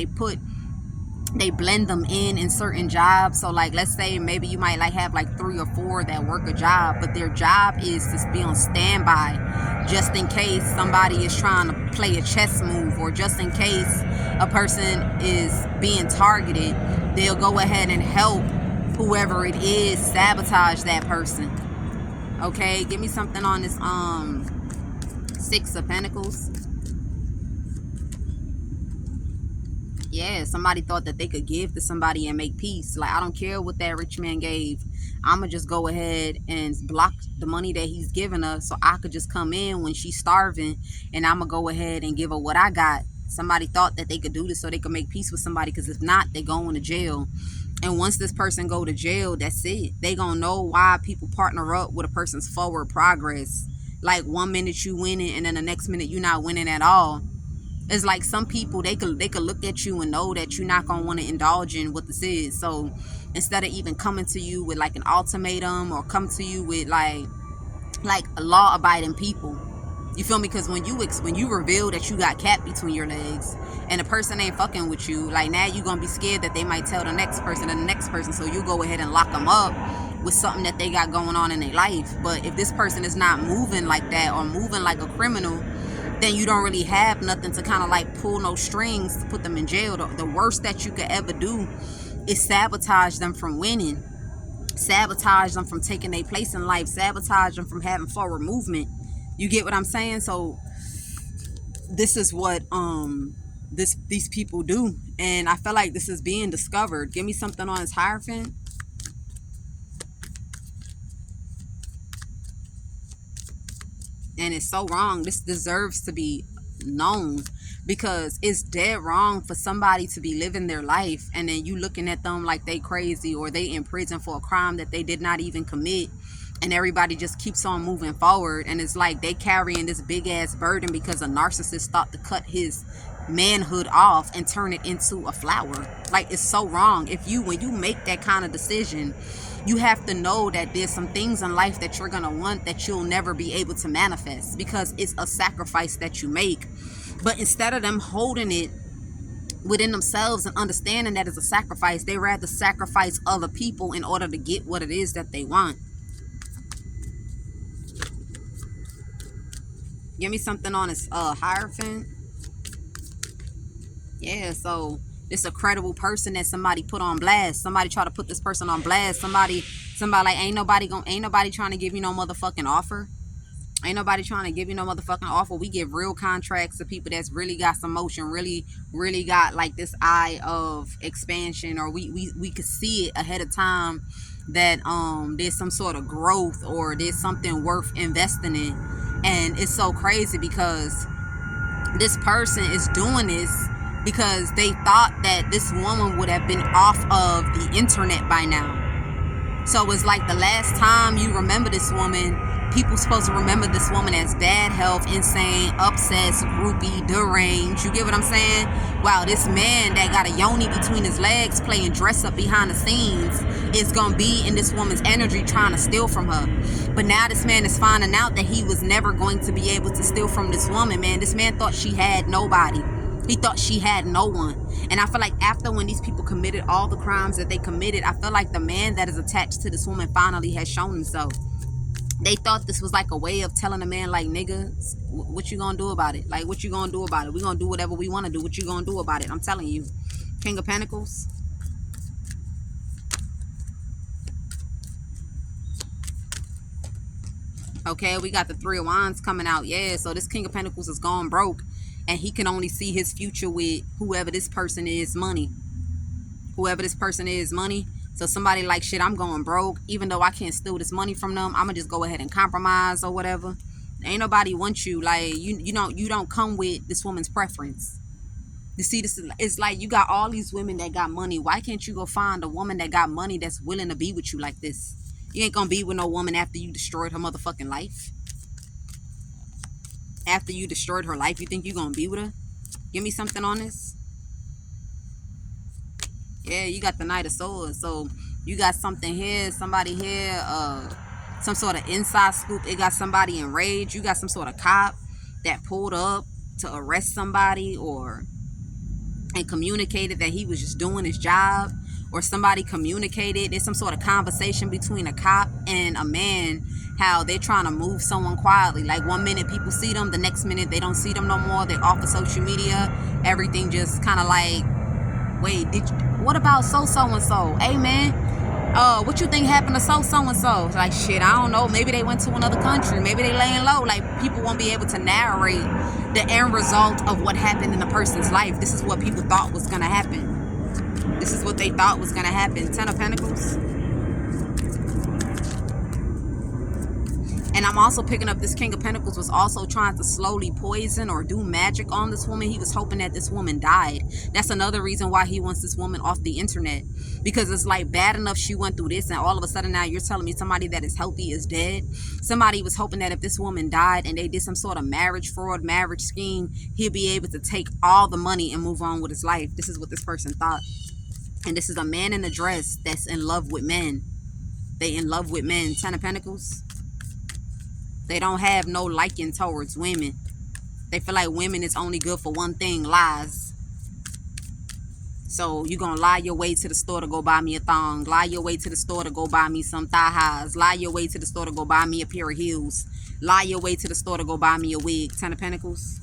blend them in certain jobs. So like, let's say maybe you might like have like 3 or 4 that work a job, but their job is to be on standby just in case somebody is trying to play a chess move, or just in case a person is being targeted. They'll go ahead and help whoever it is sabotage that person. Okay, give me something on this 6 of Pentacles. Yeah, somebody thought that they could give to somebody and make peace. Like, I don't care what that rich man gave. I'm going to just go ahead and block the money that he's giving us, so I could just come in when she's starving, and I'm going to go ahead and give her what I got. Somebody thought that they could do this so they could make peace with somebody, because if not, they're going to jail. And once this person go to jail, that's it. They going to know why people partner up with a person's forward progress. Like, one minute you winning, and then the next minute you're not winning at all. It's like some people, they could look at you and know that you're not going to want to indulge in what this is. So instead of even coming to you with like an ultimatum, or come to you with like law-abiding people, you feel me? Because when you reveal that you got cat between your legs and the person ain't fucking with you, like, now you're going to be scared that they might tell the next person and the next person. So you go ahead and lock them up with something that they got going on in their life. But if this person is not moving like that, or moving like a criminal, then you don't really have nothing to kind of like pull no strings to put them in jail. The worst that you could ever do is sabotage them from winning, sabotage them from taking their place in life, sabotage them from having forward movement. You get what I'm saying? So this is what these people do, and I feel like this is being discovered. Give me something on his Hierophant. And it's so wrong. This deserves to be known, because it's dead wrong for somebody to be living their life and then you looking at them like they crazy, or they in prison for a crime that they did not even commit, and everybody just keeps on moving forward. And it's like they carrying this big ass burden because a narcissist thought to cut his manhood off and turn it into a flower. Like, it's so wrong. When you make that kind of decision, you have to know that there's some things in life that you're gonna want that you'll never be able to manifest, because it's a sacrifice that you make. But instead of them holding it within themselves and understanding that it's a sacrifice, they rather sacrifice other people in order to get what it is that they want. Give me something on this Hierophant. Yeah, so it's a credible person that somebody put on blast. Somebody try to put this person on blast. Somebody like, ain't nobody trying to give you no motherfucking offer. Ain't nobody trying to give you no motherfucking offer. We give real contracts to people that's really got some motion, really got like this eye of expansion, or we could see it ahead of time that there's some sort of growth, or there's something worth investing in. And it's so crazy because this person is doing this because they thought that this woman would have been off of the internet by now. So it's like the last time you remember this woman, people supposed to remember this woman as bad health, insane, obsessed, groupie, deranged. You get what I'm saying? Wow, this man that got a Yoni between his legs playing dress up behind the scenes is going to be in this woman's energy trying to steal from her. But now this man is finding out that he was never going to be able to steal from this woman, man. This man thought she had nobody. He thought she had no one. And I feel like after when these people committed all the crimes that they committed, I feel like the man that is attached to this woman finally has shown himself. They thought this was like a way of telling a man, like, nigga, what you gonna do about it? Like, what you gonna do about it? We gonna do whatever we want to do. What you gonna do about it? I'm telling you. King of Pentacles. Okay, we got the Three of Wands coming out. Yeah, so this King of Pentacles is gone broke. And he can only see his future with whoever this person is, money. Whoever this person is, money. So somebody like, shit, I'm going broke. Even though I can't steal this money from them, I'm going to just go ahead and compromise or whatever. Ain't nobody want you. Like, you don't come with this woman's preference. You see, this is, it's like you got all these women that got money. Why can't you go find a woman that got money that's willing to be with you like this? You ain't going to be with no woman after you destroyed her motherfucking life. After you destroyed her life, you think you're going to be with her? Give me something on this. Yeah, you got the Knight of Swords. So you got something here, somebody here, some sort of inside scoop. It got somebody enraged. You got some sort of cop that pulled up to arrest somebody and communicated that he was just doing his job. Or somebody communicated. There's some sort of conversation between a cop and a man, how they're trying to move someone quietly. Like 1 minute people see them, the next minute they don't see them no more. They're off of social media. Everything just kind of like, wait, what about so-and-so? Hey, man, what you think happened to so-and-so? Like, shit, I don't know. Maybe they went to another country. Maybe they laying low. Like, people won't be able to narrate the end result of what happened in a person's life. This is what people thought was going to happen. This is what they thought was going to happen. Ten of Pentacles. And I'm also picking up this King of Pentacles was also trying to slowly poison or do magic on this woman. He was hoping that this woman died. That's another reason why he wants this woman off the internet. Because it's like bad enough she went through this and all of a sudden now you're telling me somebody that is healthy is dead. Somebody was hoping that if this woman died and they did some sort of marriage fraud, marriage scheme, he'll be able to take all the money and move on with his life. This is what this person thought. And this is a man in a dress that's in love with men. They in love with men. Ten of Pentacles. They don't have no liking towards women. They feel like women is only good for one thing, lies. So you're going to lie your way to the store to go buy me a thong. Lie your way to the store to go buy me some thigh highs. Lie your way to the store to go buy me a pair of heels. Lie your way to the store to go buy me a wig. Ten of Pentacles.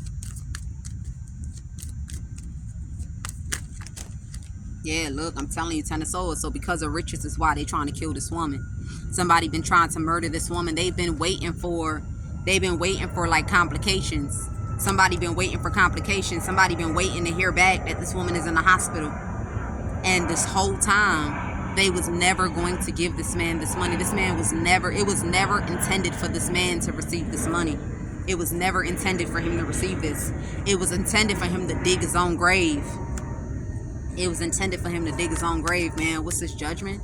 Yeah, look, I'm telling you, Ten of Swords. So because of riches is why they trying to kill this woman. Somebody been trying to murder this woman. They've been waiting for like complications. Somebody been waiting for complications. Somebody been waiting to hear back that this woman is in the hospital. And this whole time, they was never going to give this man this money. This man was never, it was never intended for this man to receive this money. It was never intended for him to receive this. It was intended for him to dig his own grave. It was intended for him to dig his own grave, man. What's this, Judgment?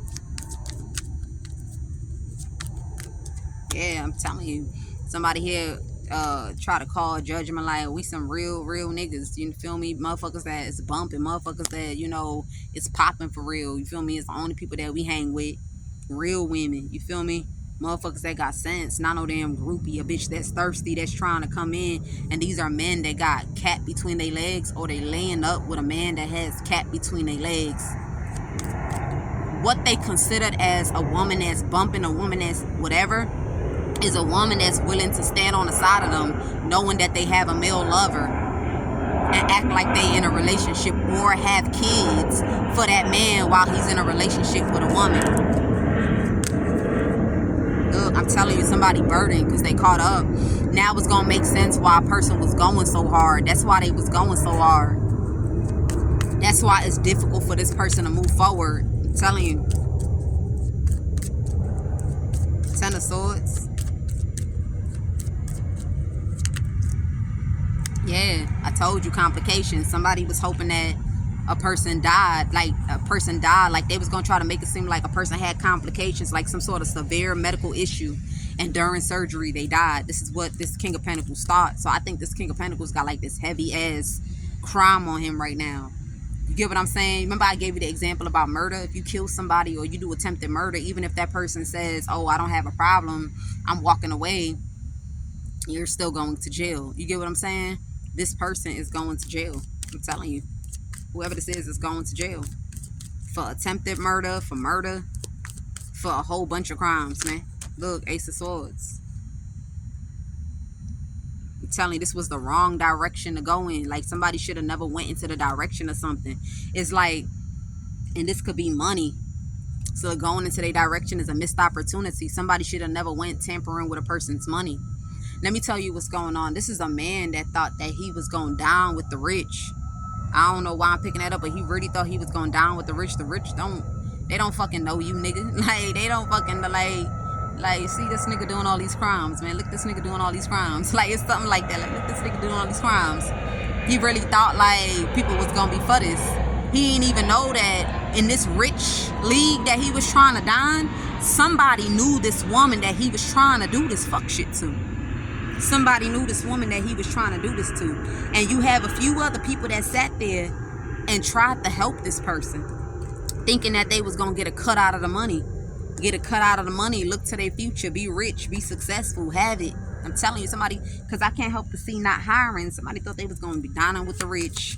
Yeah, I'm telling you. Somebody here try to call Judgment like we some real niggas. You feel me? Motherfuckers that is bumping. Motherfuckers that, you know, it's popping for real. You feel me? It's the only people that we hang with. Real women. You feel me? Motherfuckers that got sense. Not no damn groupie. A bitch that's thirsty that's trying to come in. And these are men that got cat between their legs, or they laying up with a man that has cat between their legs. What they considered as a woman that's bumping, a woman that's whatever, is a woman that's willing to stand on the side of them, knowing that they have a male lover, and act like they in a relationship or have kids for that man while he's in a relationship with a woman. Look, I'm telling you, somebody burdened because they caught up. Now it's going to make sense why a person was going so hard. That's why they was going so hard. That's why it's difficult for this person to move forward. I'm telling you. Ten of Swords. Yeah, I told you, complications. Somebody was hoping that a person died, like they was gonna try to make it seem like a person had complications, like some sort of severe medical issue, and during surgery they died. This is what this King of Pentacles thought. So I think this King of Pentacles got like this heavy ass crime on him right now. You get what I'm saying? Remember I gave you the example about murder. If you kill somebody or you do attempted murder, even if that person says, oh, I don't have a problem, I'm walking away, you're still going to jail. You get what I'm saying? This person is going to jail. I'm telling you. Whoever this is going to jail. For attempted murder, for a whole bunch of crimes, man. Look, Ace of Swords. I'm telling you, this was the wrong direction to go in. Like, somebody should have never went into the direction of something. It's like, and this could be money. So going into their direction is a missed opportunity. Somebody should have never went tampering with a person's money. Let me tell you what's going on. This is a man that thought that he was going down with the rich. I don't know why I'm picking that up, but he really thought he was going down with the rich. The rich they don't fucking know you, nigga. Like, they don't fucking, like, see this nigga doing all these crimes, man. Look, this nigga doing all these crimes. Like, it's something like that. Like, look, this nigga doing all these crimes. He really thought, like, people was gonna be for this. He didn't even know that in this rich league that he was trying to dine, somebody knew this woman that he was trying to do this fuck shit to. Somebody knew this woman that he was trying to do this to. And you have a few other people that sat there and tried to help this person, thinking that they was going to get a cut out of the money. Get a cut out of the money, look to their future, be rich, be successful, have it. I'm telling you, somebody, because I can't help to see not hiring, somebody thought they was going to be dining with the rich.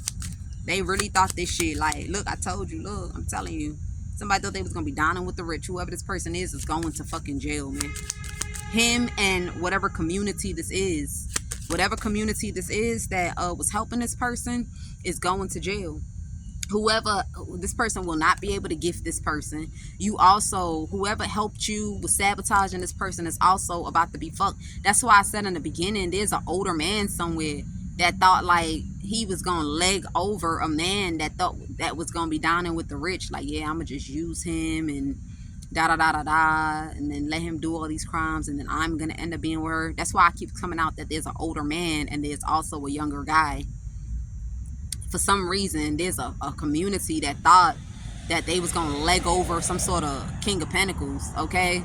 They really thought this shit. Like, look, I told you, look, I'm telling you. Somebody thought they was going to be dining with the rich. Whoever this person is going to fucking jail, man. Him and whatever community this is, that was helping this person is going to jail. Whoever, this person will not be able to gift this person. You also, whoever helped you with sabotaging this person is also about to be fucked. That's why I said in the beginning, there's an older man somewhere that thought like he was gonna leg over a man that thought that was gonna be dining with the rich. Like, yeah, I'm gonna just use him and and then let him do all these crimes, and then I'm gonna end up being with her. That's why I keep coming out that there's an older man and there's also a younger guy. For some reason, there's a community that thought that they was gonna leg over some sort of King of Pentacles. Okay,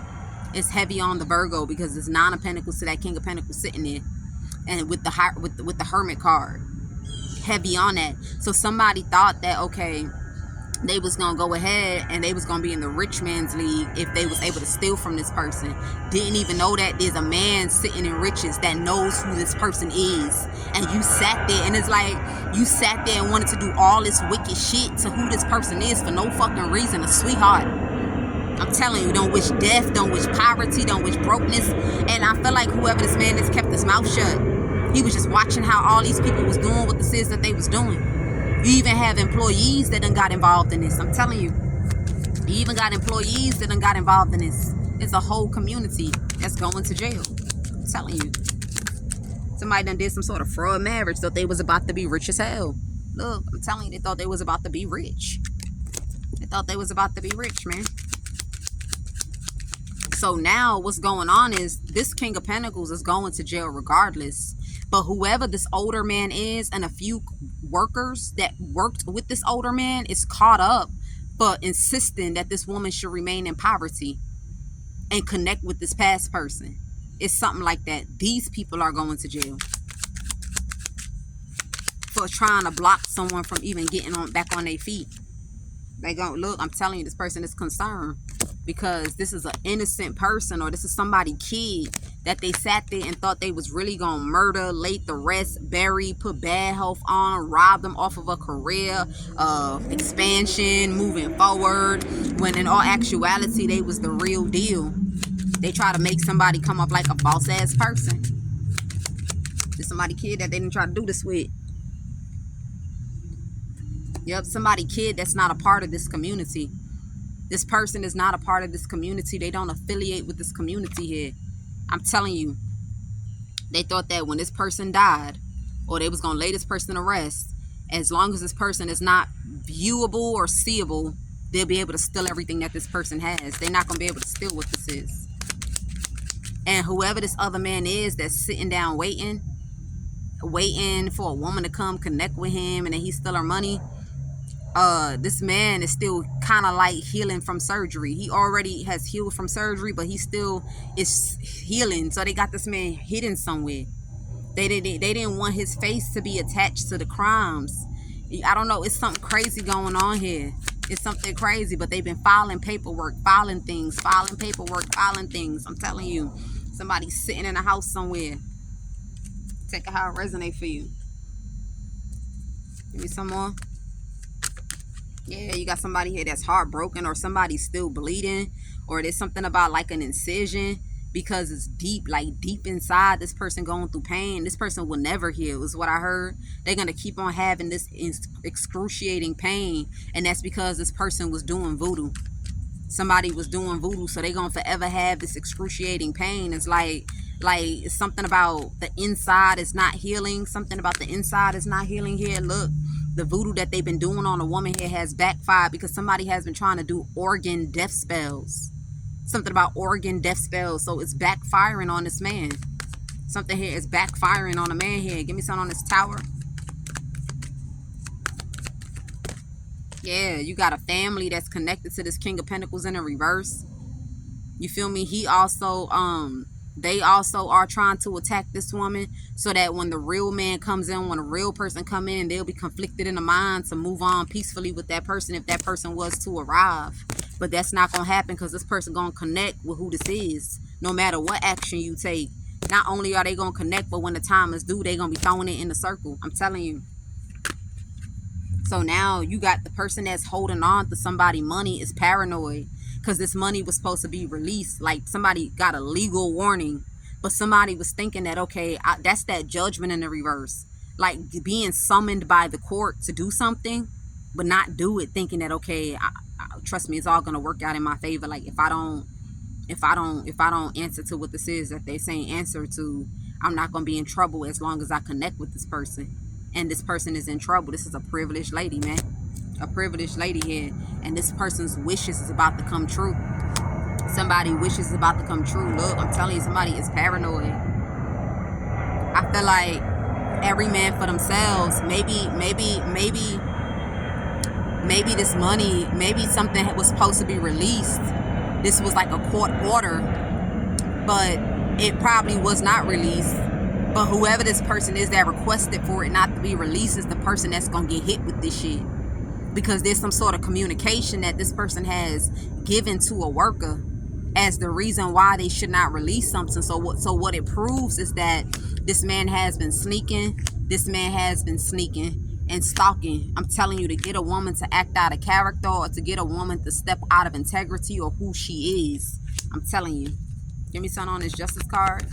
it's heavy on the Virgo because it's Nine of Pentacles to that King of Pentacles sitting there, and with the Hermit card, heavy on that. So somebody thought that, okay, they was gonna go ahead and they was gonna be in the rich man's league if they was able to steal from this person. Didn't even know that there's a man sitting in riches that knows who this person is. And you sat there, and it's like you sat there and wanted to do all this wicked shit to who this person is for no fucking reason. A sweetheart. I'm telling you, don't wish death, don't wish poverty, don't wish brokenness. And I feel like whoever this man is kept his mouth shut. He was just watching how all these people was doing what this is that they was doing. You even have employees that done got involved in this. I'm telling you. You even got employees that done got involved in this. It's a whole community that's going to jail. I'm telling you. Somebody done did some sort of fraud marriage. Thought they was about to be rich as hell. Look, I'm telling you, they thought they was about to be rich. They thought they was about to be rich, man. So now what's going on is this King of Pentacles is going to jail regardless. But whoever this older man is and a few workers that worked with this older man is caught up for insisting that this woman should remain in poverty and connect with this past person. It's something like that. These people are going to jail for trying to block someone from even getting back on their feet. They going, look, I'm telling you, this person is concerned because this is an innocent person, or this is somebody kid that they sat there and thought they was really gonna murder, lay the rest, bury, put bad health on, rob them off of a career of expansion, moving forward, when in all actuality they was the real deal. They try to make somebody come up like a boss ass person. There's somebody kid that they didn't try to do this with. Yep, somebody kid that's not a part of this community. This person is not a part of this community. They don't affiliate with this community here. I'm telling you, they thought that when this person died, or they was going to lay this person to rest, as long as this person is not viewable or seeable, they'll be able to steal everything that this person has. They're not going to be able to steal what this is. And whoever this other man is that's sitting down waiting, waiting for a woman to come connect with him, and then he steal her money. This man is still kind of like healing from surgery. He already has healed from surgery, but he still is healing. So they got this man hidden somewhere. They didn't want his face to be attached to the crimes. I don't know. It's something crazy going on here. It's something crazy, but they've been filing paperwork, filing things, filing paperwork, filing things. I'm telling you, somebody's sitting in a house somewhere. Check out how it resonates for you. Give me some more. Yeah, you got somebody here that's heartbroken, or somebody's still bleeding, or there's something about like an incision, because it's deep, like deep inside this person going through pain. This person will never heal, is what I heard. They're going to keep on having this excruciating pain, and that's because this person was doing voodoo. Somebody was doing voodoo, so they're going to forever have this excruciating pain. It's like it's something about the inside is not healing. Something about the inside is not healing here. Look, the voodoo that they've been doing on a woman here has backfired, because somebody has been trying to do organ death spells. Something about organ death spells. So it's backfiring on this man. Something here is backfiring on a man here. Give me something on this tower. Yeah, you got a family that's connected to this King of Pentacles in a reverse. You feel me? He also, they also are trying to attack this woman, so that when the real man comes in, when a real person come in, they'll be conflicted in the mind to move on peacefully with that person if that person was to arrive. But that's not going to happen, because this person going to connect with who this is, no matter what action you take. Not only are they going to connect, but when the time is due, they're going to be throwing it in the circle. I'm telling you. So now you got the person that's holding on to somebody's money is paranoid, because this money was supposed to be released. Like somebody got a legal warning, but somebody was thinking that, okay, that's that judgment in the reverse. Like being summoned by the court to do something, but not do it, thinking that, okay, trust me, it's all going to work out in my favor. Like if I don't answer to what this is that they're saying answer to, I'm not going to be in trouble as long as I connect with this person. And this person is in trouble. This is a privileged lady, man. A privileged lady here. And this person's wishes is about to come true. Somebody wishes is about to come true. Look, I'm telling you, somebody is paranoid. I feel like every man for themselves. Maybe this money, maybe something was supposed to be released. This was like a court order, but it probably was not released. But whoever this person is that requested for it not to be released is the person that's going to get hit with this shit. Because there's some sort of communication that this person has given to a worker as the reason why they should not release something. So what it proves is that this man has been sneaking. This man has been sneaking and stalking. I'm telling you, to get a woman to act out of character, or to get a woman to step out of integrity or who she is. I'm telling you. Give me something on this Justice card.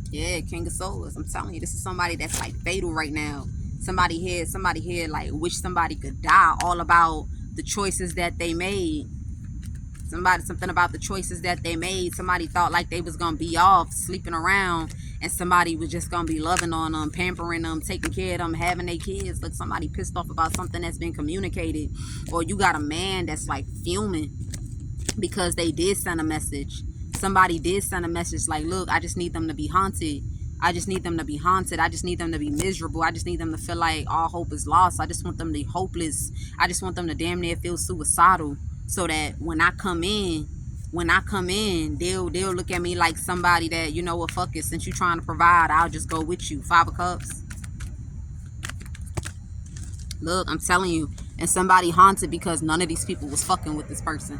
Yeah, King of Swords. I'm telling you, this is somebody that's like fatal right now. Somebody here like wish somebody could die, all about the choices that they made. Something about the choices that they made. Somebody thought like they was gonna be off, sleeping around, and somebody was just gonna be loving on them, pampering them, taking care of them, having their kids. Look, somebody pissed off about something that's been communicated. Or you got a man that's like fuming because they did send a message. Somebody did send a message like, look, I just need them to be haunted. I just need them to be haunted. I just need them to be miserable. I just need them to feel like all hope is lost. I just want them to be hopeless. I just want them to damn near feel suicidal, so that when I come in, they'll look at me like somebody that, you know what, fuck it, since you're trying to provide, I'll just go with you. 5 of Cups. Look, I'm telling you. And somebody haunted because none of these people was fucking with this person.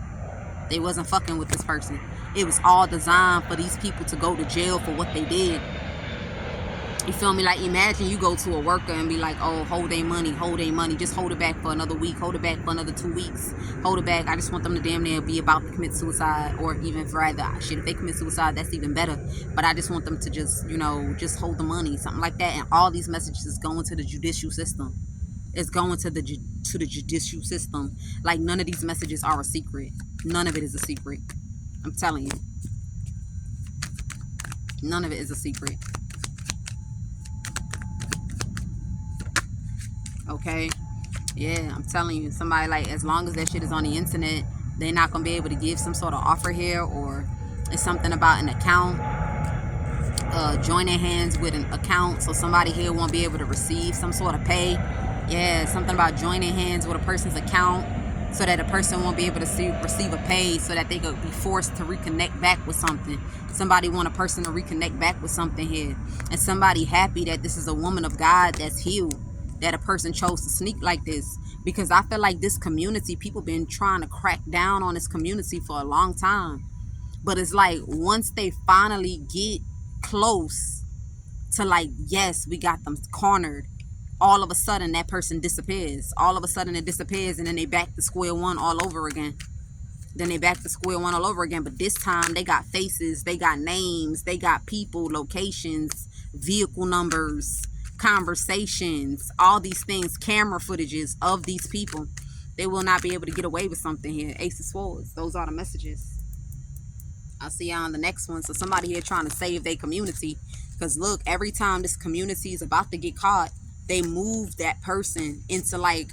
They wasn't fucking with this person. It was all designed for these people to go to jail for what they did. You feel me? Like, imagine you go to a worker and be like, oh, hold their money, just hold it back for another week, hold it back for another 2 weeks, hold it back. I just want them to damn near be about to commit suicide, or even rather, shit, if they commit suicide, that's even better. But I just want them to just, you know, just hold the money, something like that. And all these messages going to the judicial system. It's going to the judicial system. Like, none of these messages are a secret. None of it is a secret. I'm telling you. None of it is a secret. Okay? Yeah, I'm telling you. Somebody, like, as long as that shit is on the internet, they're not going to be able to give some sort of offer here, or it's something about an account. joining hands with an account so somebody here won't be able to receive some sort of pay. Yeah, something about joining hands with a person's account so that a person won't be able to receive a pay, so that they could be forced to reconnect back with something. Somebody want a person to reconnect back with something here. And somebody happy that this is a woman of God that's healed, that a person chose to sneak like this. Because I feel like this community, people been trying to crack down on this community for a long time. But it's like once they finally get close to like, yes, we got them cornered, all of a sudden that person disappears. All of a sudden it disappears, and then they back to square one all over again. But this time they got faces, they got names, they got people, locations, vehicle numbers, conversations, all these things, camera footages of these people. They will not be able to get away with something here. Ace of Swords. Those are the messages. I'll see you on the next one. So somebody here trying to save their community. Because look, every time this community is about to get caught, they move that person into like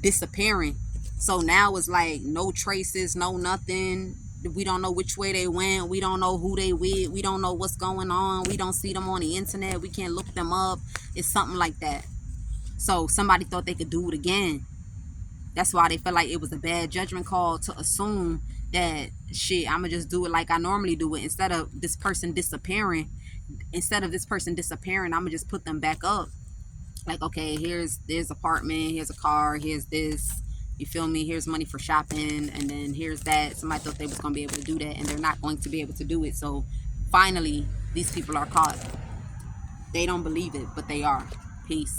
disappearing. So now it's like no traces, no nothing. We don't know which way they went. We don't know who they with. We don't know what's going on. We don't see them on the internet. We can't look them up. It's something like that. So somebody thought they could do it again. That's why they felt like it was a bad judgment call to assume that shit, I'm gonna just do it like I normally do it. Instead of this person disappearing, I'm gonna just put them back up. Like, okay, here's apartment, here's a car, here's this, you feel me, here's money for shopping, and then here's that. Somebody thought they was gonna be able to do that, and they're not going to be able to do it. So finally these people are caught. They don't believe it, but they are. Peace.